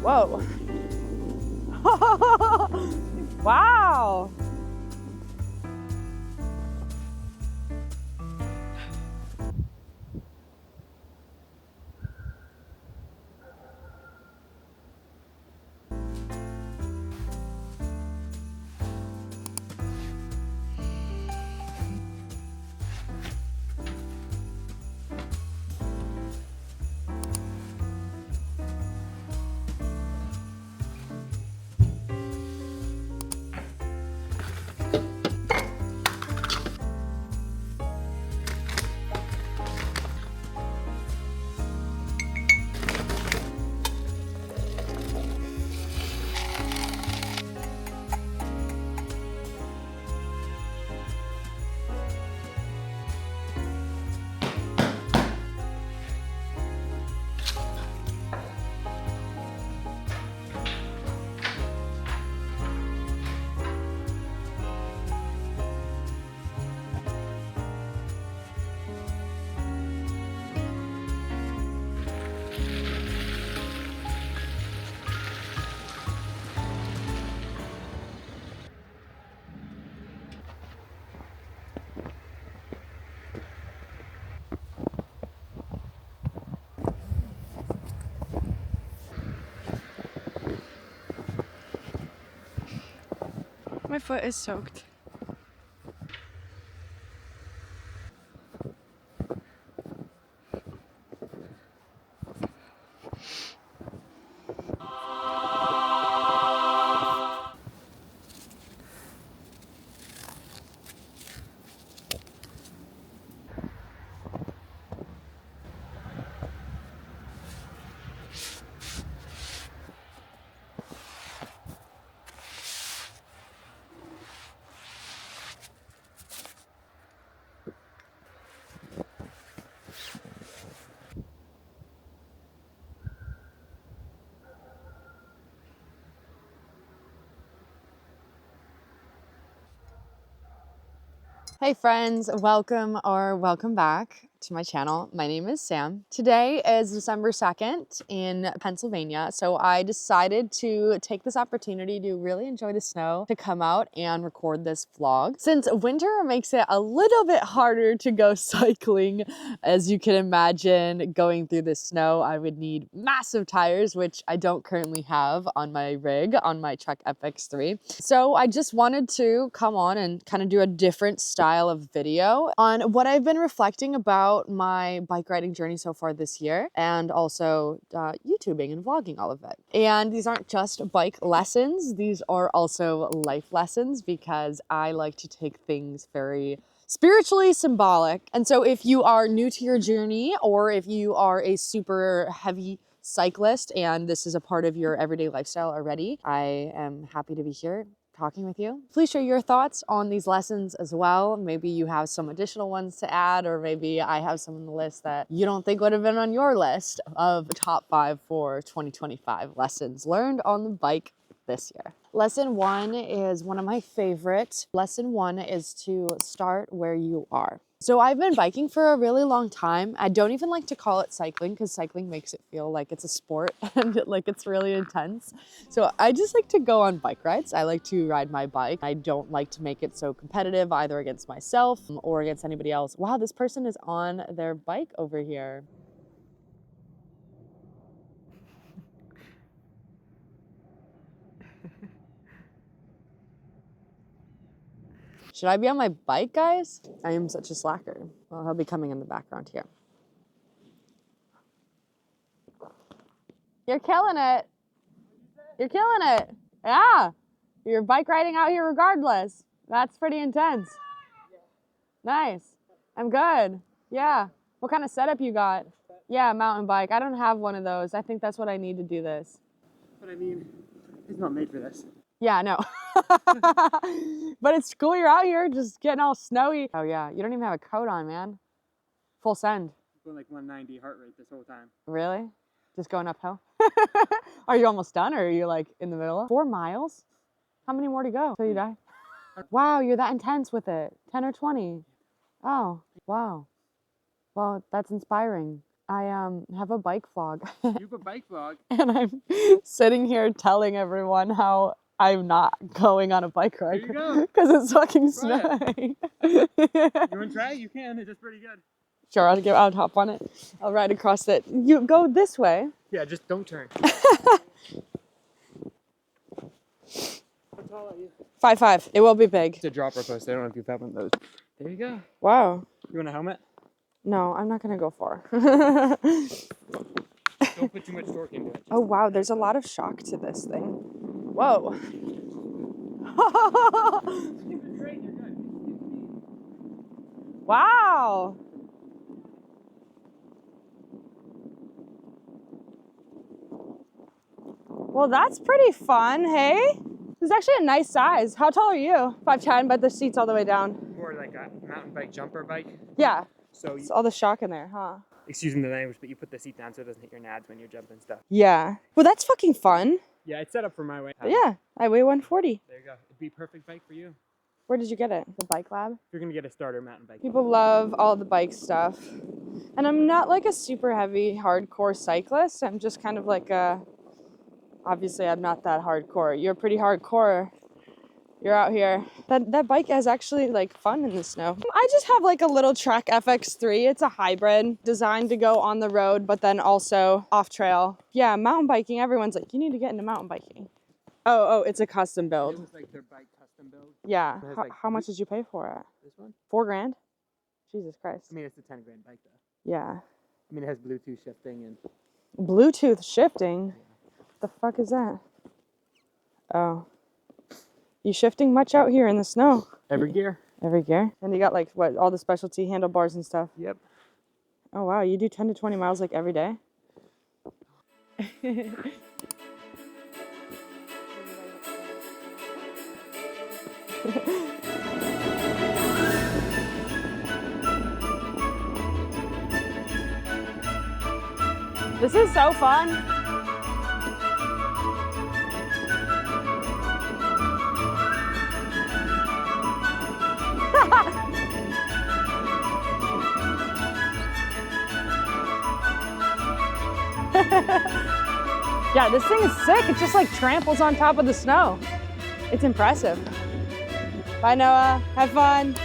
Whoa. Wow. My foot is soaked. Hey friends, welcome back to my channel. My name is Sam. Today is December 2nd in Pennsylvania, so I decided to take this opportunity to really enjoy the snow, to come out and record this vlog. Since winter makes it a little bit harder to go cycling, as you can imagine, going through the snow, I would need massive tires, which I don't currently have on my rig, on my Trek FX3. So I just wanted to come on and kind of do a different style of video on what I've been reflecting about my bike riding journey so far this year, and also YouTubing and vlogging all of it. And these aren't just bike lessons, these are also life lessons, because I like to take things very spiritually symbolic. And so if you are new to your journey, or if you are a super heavy cyclist and this is a part of your everyday lifestyle already, I am happy to be here talking with you. Please share your thoughts on these lessons as well. Maybe you have some additional ones to add, or maybe I have some on the list that you don't think would have been on your list of top 5 for 2025 lessons learned on the bike this year. Lesson 1 is one of my favorite. Lesson 1 is to start where you are. So I've been biking for a really long time. I don't even like to call it cycling, because cycling makes it feel like it's a sport and like it's really intense. So I just like to go on bike rides. I like to ride my bike. I don't like to make it so competitive, either against myself or against anybody else. Wow, this person is on their bike over here. Should I be on my bike, guys? I am such a slacker. Well, he'll be coming in the background here. You're killing it. You're killing it. Yeah. You're bike riding out here regardless. That's pretty intense. Nice. I'm good. Yeah. What kind of setup you got? Yeah, mountain bike. I don't have one of those. I think that's what I need to do this. But I mean, it's not made for this. Yeah, I know. But it's cool you're out here just getting all snowy. Oh yeah, you don't even have a coat on, man. Full send. Going like 190 heart rate this whole time. Really? Just going uphill? Are you almost done, or are you like in the middle? 4 miles? How many more to go till you die? Wow, you're that intense with it. 10 or 20. Oh, wow. Well, that's inspiring. I have a bike vlog. You have a bike vlog. And I'm sitting here telling everyone how I'm not going on a bike ride. There you go. Because it's fucking Try snowing. You want to try? You can. It's just pretty good. Sure, I'll hop on it. I'll ride across it. You go this way. Yeah, just don't turn. How tall are you? 5'5". It will be big. It's a dropper post. I don't know if you've had one of those. There you go. Wow. You want a helmet? No, I'm not gonna go far. Don't put too much torque into it. Oh wow, there's a lot of shock to this thing. Whoa. Keep it straight, you're good. Wow. Well, that's pretty fun, hey? It's actually a nice size. How tall are you? 5'10", but the seat's all the way down. More like a mountain bike jumper bike. Yeah. So It's all the shock in there, huh? excuse me the language, but you put the seat down so it doesn't hit your nads when you're jumping stuff. Yeah. Well, that's fucking fun. Yeah, it's set up for my weight. Yeah, I weigh 140. There you go. It'd be a perfect bike for you. Where did you get it? The Bike Lab? If you're gonna get a starter mountain bike. People love all the bike stuff. And I'm not like a super heavy, hardcore cyclist. I'm just kind of like a... Obviously, I'm not that hardcore. You're pretty hardcore. You're out here. That bike is actually like fun in the snow. I just have like a little Trek FX3. It's a hybrid designed to go on the road, but then also off trail. Yeah, mountain biking. Everyone's like, you need to get into mountain biking. Oh, it's a custom It build. was like their bike custom build. Yeah. It has, How, like, how much did you pay for it? This one? 4 grand? Jesus Christ. I mean, it's a 10 grand bike though. Yeah. I mean, it has Bluetooth shifting and. Bluetooth shifting? The fuck is that? Oh. You shifting much out here in the snow? Every gear. Every gear? And you got like, what, all the specialty handlebars and stuff? Yep. Oh wow, you do 10 to 20 miles like every day? This is so fun. Yeah, this thing is sick. It just like tramples on top of the snow. It's impressive. Bye, Noah. Have fun.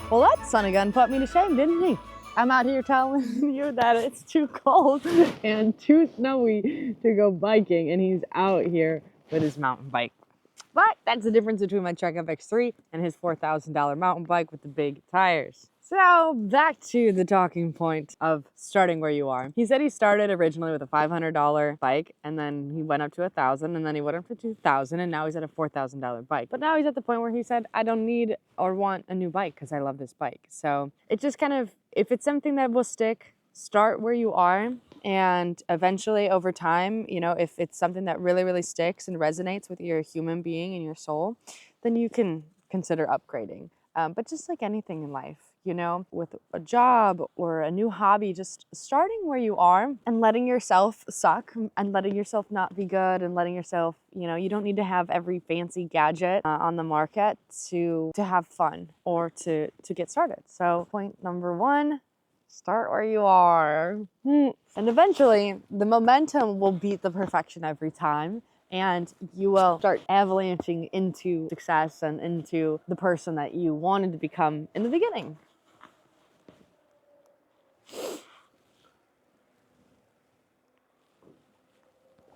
Well, that son of a gun put me to shame, didn't he? I'm out here telling you that it's too cold and too snowy to go biking, and he's out here with his mountain bike. But that's the difference between my Trek FX3 and his $4,000 mountain bike with the big tires. So back to the talking point of starting where you are. He said he started originally with a $500 bike, and then he went up to $1,000, and then he went up to $2,000, and now he's at a $4,000 bike. But now he's at the point where he said, I don't need or want a new bike because I love this bike. So it just kind of, if it's something that will stick, start where you are. And eventually over time, you know, if it's something that really, really sticks and resonates with your human being and your soul, then you can consider upgrading. But just like anything in life, you know, with a job or a new hobby, just starting where you are and letting yourself suck and letting yourself not be good and letting yourself, you know, you don't need to have every fancy gadget on the market to have fun or to get started. So point number 1, start where you are. And eventually, the momentum will beat the perfection every time. And you will start avalanching into success and into the person that you wanted to become in the beginning.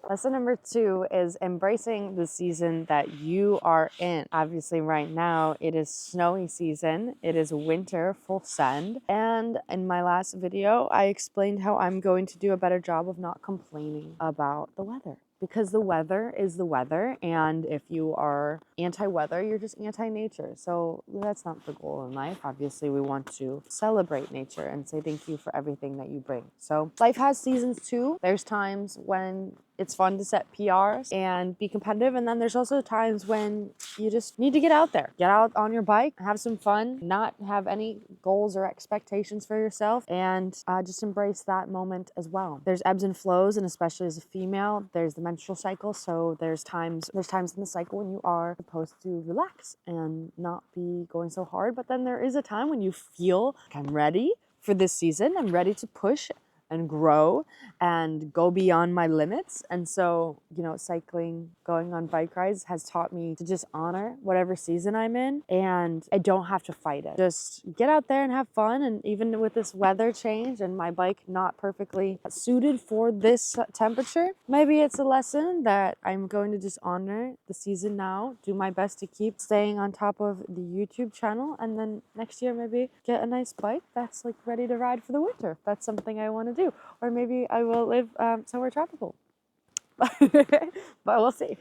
Lesson number 2 is embracing the season that you are in. Obviously right now it is snowy season, it is winter full send. And in my last video, I explained how I'm going to do a better job of not complaining about the weather. Because the weather is the weather, and if you are anti-weather, you're just anti-nature. So that's not the goal in life. Obviously, we want to celebrate nature and say thank you for everything that you bring. So life has seasons too. There's times when It's fun to set PRs and be competitive. And then there's also times when you just need to get out there, get out on your bike, have some fun, not have any goals or expectations for yourself, and just embrace that moment as well. There's ebbs and flows, and especially as a female, there's the menstrual cycle. So there's times in the cycle when you are supposed to relax and not be going so hard. But then there is a time when you feel like, I'm ready for this season. I'm ready to push and grow and go beyond my limits. And so, cycling, going on bike rides has taught me to just honor whatever season I'm in, and I don't have to fight it. Just get out there and have fun. And even with this weather change and my bike not perfectly suited for this temperature, maybe it's a lesson that I'm going to just honor the season now, do my best to keep staying on top of the YouTube channel, and then next year maybe get a nice bike that's like ready to ride for the winter. That's something I want to do. Or maybe I will live somewhere tropical. But we'll see.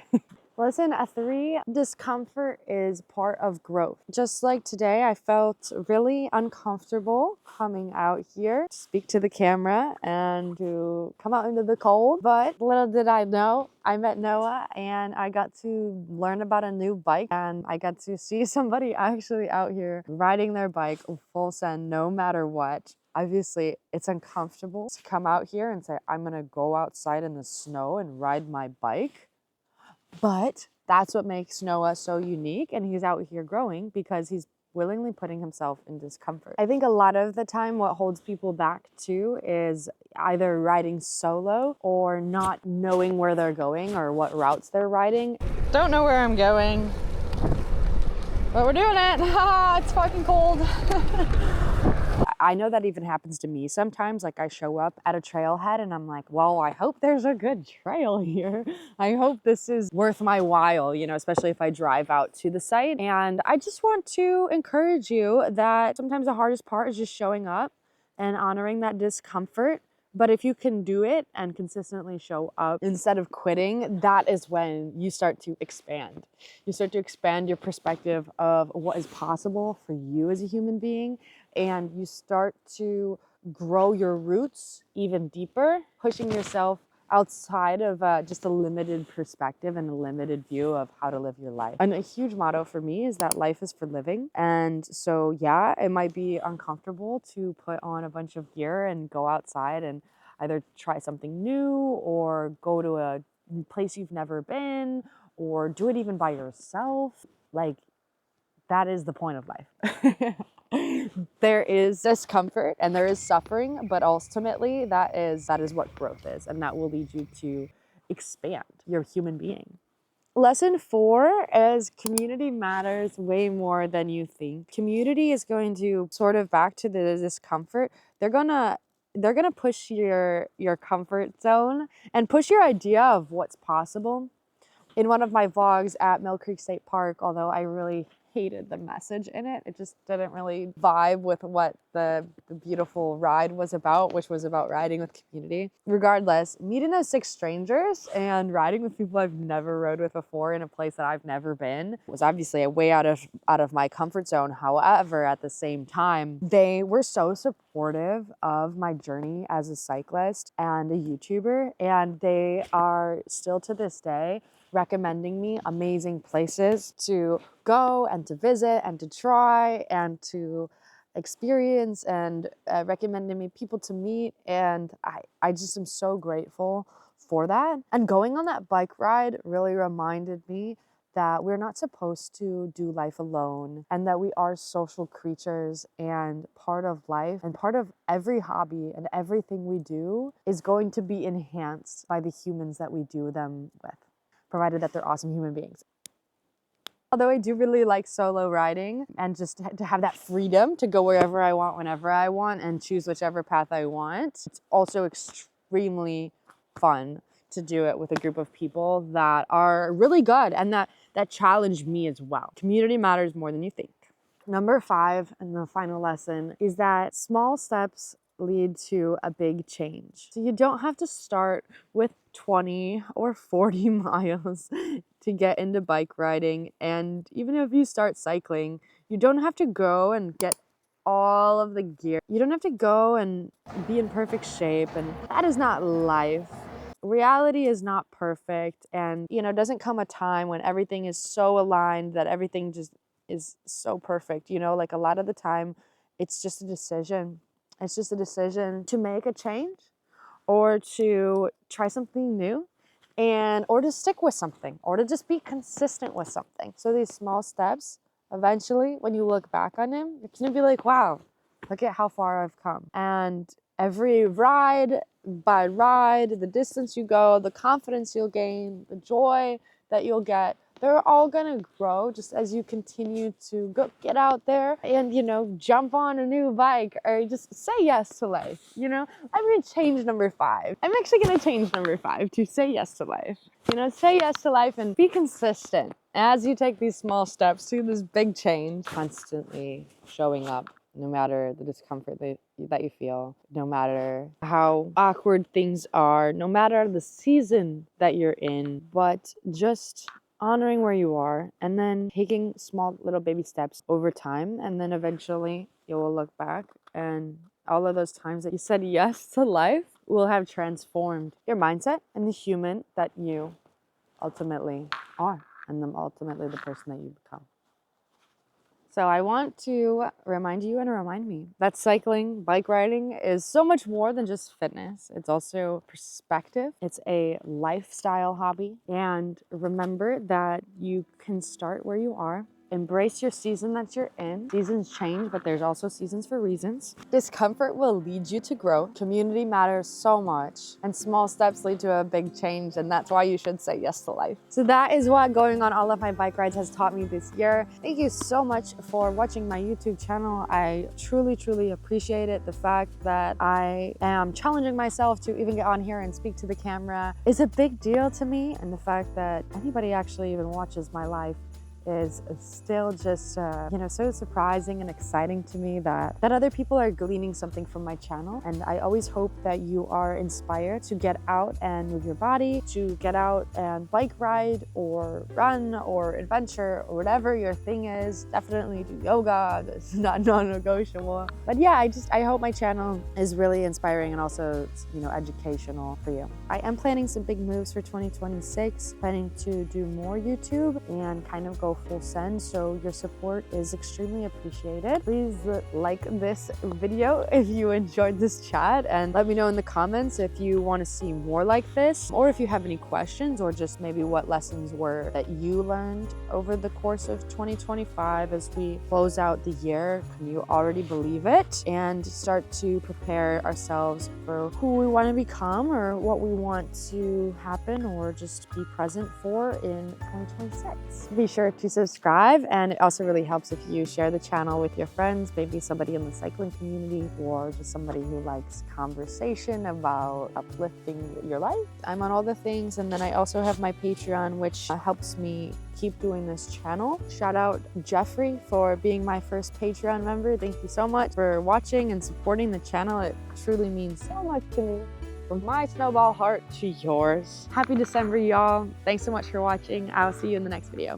Lesson 3, discomfort is part of growth. Just like today, I felt really uncomfortable coming out here to speak to the camera and to come out into the cold. But little did I know, I met Noah and I got to learn about a new bike, and I got to see somebody actually out here riding their bike full send no matter what. Obviously, it's uncomfortable to come out here and say, I'm gonna go outside in the snow and ride my bike. But that's what makes Noah so unique, and he's out here growing because he's willingly putting himself in discomfort. I think a lot of the time what holds people back too is either riding solo or not knowing where they're going or what routes they're riding. Don't know where I'm going, but we're doing it. It's fucking cold. I know that even happens to me sometimes. Like, I show up at a trailhead and I'm like, well, I hope there's a good trail here. I hope this is worth my while, especially if I drive out to the site. And I just want to encourage you that sometimes the hardest part is just showing up and honoring that discomfort. But if you can do it and consistently show up instead of quitting, that is when you start to expand. You start to expand your perspective of what is possible for you as a human being, and you start to grow your roots even deeper, pushing yourself outside of just a limited perspective and a limited view of how to live your life. And a huge motto for me is that life is for living. And so, yeah, it might be uncomfortable to put on a bunch of gear and go outside and either try something new or go to a place you've never been or do it even by yourself. Like, that is the point of life. There is discomfort and there is suffering, but ultimately that is what growth is, and that will lead you to expand your human being. Lesson 4 is community matters way more than you think. Community is going to sort of, back to the discomfort, they're gonna push your comfort zone and push your idea of what's possible. In one of my vlogs at Mill Creek State Park, although I really hated the message in it, it just didn't really vibe with what the beautiful ride was about, which was about riding with community. Regardless, meeting those 6 strangers and riding with people I've never rode with before in a place that I've never been was obviously a way out of my comfort zone. However, at the same time, they were so supportive of my journey as a cyclist and a YouTuber, and they are still to this day recommending me amazing places to go and to visit and to try and to experience, and recommending me people to meet. And I just am so grateful for that. And going on that bike ride really reminded me that we're not supposed to do life alone, and that we are social creatures, and part of life and part of every hobby and everything we do is going to be enhanced by the humans that we do them with, provided that they're awesome human beings. Although I do really like solo riding and just to have that freedom to go wherever I want, whenever I want, and choose whichever path I want, it's also extremely fun to do it with a group of people that are really good and that challenge me as well. Community matters more than you think. Number 5, and the final lesson, is that small steps lead to a big change. So you don't have to start with 20 or 40 miles to get into bike riding. And even if you start cycling, you don't have to go and get all of the gear. You don't have to go and be in perfect shape. And that is not life. reality is not perfect, and doesn't come a time when everything is so aligned that everything just is so perfect. Like a lot of the time it's just a decision. It's just a decision to make a change or to try something new, and or to stick with something, or to just be consistent with something. So these small steps, eventually when you look back on them, you're gonna be like, wow, look at how far I've come. And every ride by ride, the distance you go, the confidence you'll gain, the joy that you'll get, they're all gonna grow just as you continue to get out there and jump on a new bike, or just say yes to life. I'm gonna change number 5. I'm actually gonna change number 5 to say yes to life. Say yes to life and be consistent as you take these small steps to this big change. Constantly showing up, no matter the discomfort that you feel, no matter how awkward things are, no matter the season that you're in, but just honoring where you are and then taking small little baby steps over time. And then eventually you will look back, and all of those times that you said yes to life will have transformed your mindset and the human that you ultimately are, and then ultimately the person that you become. So I want to remind you and remind me that cycling, bike riding is so much more than just fitness. It's also perspective. It's a lifestyle hobby. And remember that you can start where you are. Embrace your season that you're in. Seasons change, but there's also seasons for reasons. Discomfort will lead you to grow. Community matters so much, and small steps lead to a big change, and that's why you should say yes to life. So that is what going on all of my bike rides has taught me this year. Thank you so much for watching my YouTube channel. I truly, truly appreciate it. The fact that I am challenging myself to even get on here and speak to the camera is a big deal to me, and the fact that anybody actually even watches my life is still just so surprising and exciting to me that other people are gleaning something from my channel. And I always hope that you are inspired to get out and move your body, to get out and bike ride or run or adventure or whatever your thing is. Definitely do yoga. That's not non-negotiable. But yeah, I hope my channel is really inspiring and also educational for you. I am planning some big moves for 2026, planning to do more YouTube and kind of go full send, so your support is extremely appreciated. Please like this video if you enjoyed this chat, and let me know in the comments if you want to see more like this, or if you have any questions, or just maybe what lessons were that you learned over the course of 2025 as we close out the year. Can you already believe it? And start to prepare ourselves for who we want to become, or what we want to happen, or just be present for in 2026. Be sure to subscribe, and it also really helps if you share the channel with your friends, maybe somebody in the cycling community, or just somebody who likes conversation about uplifting your life. I'm on all the things, and then I also have my Patreon, which helps me keep doing this channel. Shout out Jeffrey for being my first Patreon member. Thank you so much for watching and supporting the channel. It truly means so much to me. From my snowball heart to yours. Happy December, y'all. Thanks so much for watching. I'll see you in the next video.